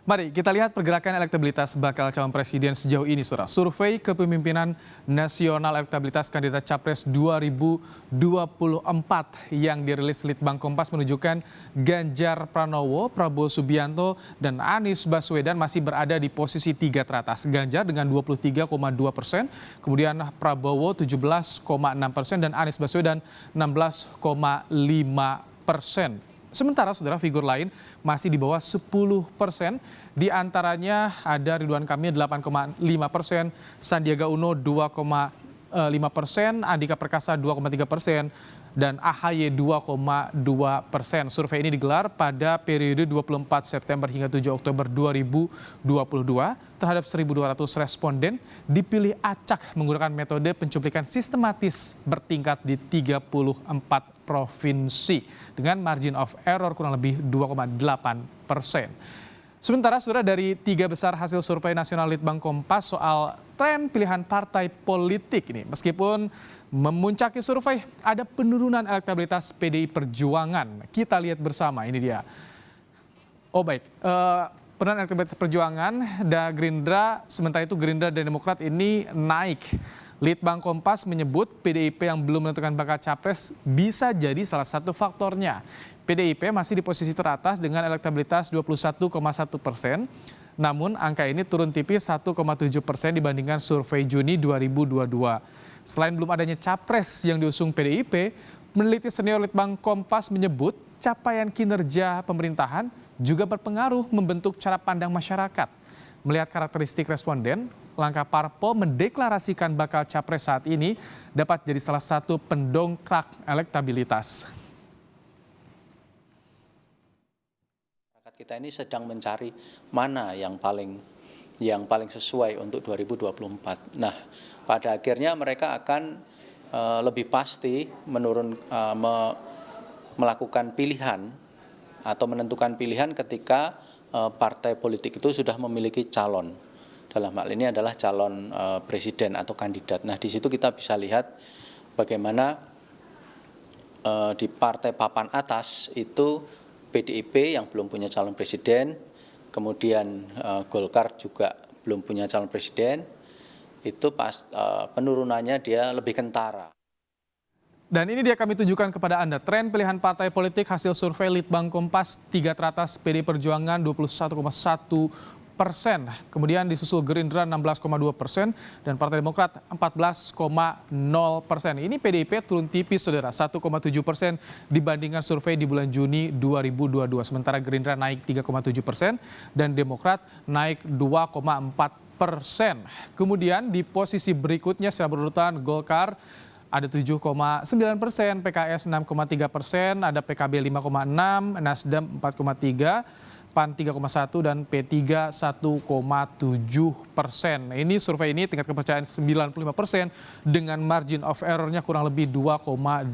Mari kita lihat pergerakan elektabilitas bakal calon presiden sejauh ini, Saudara. Survei kepemimpinan nasional elektabilitas kandidat Capres 2024 yang dirilis Litbang Kompas menunjukkan Ganjar Pranowo, Prabowo Subianto, dan Anies Baswedan masih berada di posisi 3 teratas. Ganjar dengan 23,2%, kemudian Prabowo 17,6% dan Anies Baswedan 16,5%. Sementara saudara figur lain masih di bawah 10%, di antaranya ada Ridwan Kamil 8,5%, Sandiaga Uno 2,5%, Andika Perkasa 2,3%, dan AHY 2,2%. Survei ini digelar pada periode 24 September hingga 7 Oktober 2022 terhadap 1.200 responden dipilih acak menggunakan metode pencuplikan sistematis bertingkat di 34 provinsi dengan margin of error kurang lebih 2,8%. Sementara saudara dari 3 besar hasil survei nasional Litbang Kompas soal tren pilihan partai politik ini, meskipun memuncaki survei, ada penurunan elektabilitas PDI Perjuangan. Kita lihat bersama, ini dia. Oh baik, penurunan elektabilitas Perjuangan dan Gerindra, sementara itu Gerindra dan Demokrat ini naik. Litbang Kompas menyebut PDIP yang belum menentukan bakal capres bisa jadi salah satu faktornya. PDIP masih di posisi teratas dengan elektabilitas 21,1%, namun angka ini turun tipis 1,7% dibandingkan survei Juni 2022. Selain belum adanya capres yang diusung PDIP, peneliti senior Litbang Kompas menyebut capaian kinerja pemerintahan juga berpengaruh membentuk cara pandang masyarakat. Melihat karakteristik responden, langkah parpol mendeklarasikan bakal capres saat ini dapat jadi salah satu pendongkrak elektabilitas. Kita ini sedang mencari mana yang paling sesuai untuk 2024. Nah, pada akhirnya mereka akan lebih pasti melakukan pilihan atau menentukan pilihan ketika partai politik itu sudah memiliki calon. Dalam hal ini adalah calon presiden atau kandidat. Nah, di situ kita bisa lihat bagaimana di partai papan atas itu PDIP yang belum punya calon presiden, kemudian Golkar juga belum punya calon presiden, itu penurunannya dia lebih kentara. Dan ini dia kami tunjukkan kepada Anda, tren pilihan partai politik hasil survei Litbang Kompas 3 teratas PDI Perjuangan 21,1%. Kemudian disusul Gerindra 16,2% dan Partai Demokrat 14,0%. Ini PDIP turun tipis saudara, 1,7% dibandingkan survei di bulan Juni 2022. Sementara Gerindra naik 3,7% dan Demokrat naik 2,4%. Kemudian di posisi berikutnya secara berurutan Golkar ada 7,9%, PKS 6,3%, ada PKB 5,6%, Nasdem 4,3%, PAN 3,1% dan P3 1,7%. Ini survei ini tingkat kepercayaan 95% dengan margin of error-nya kurang lebih 2,8%.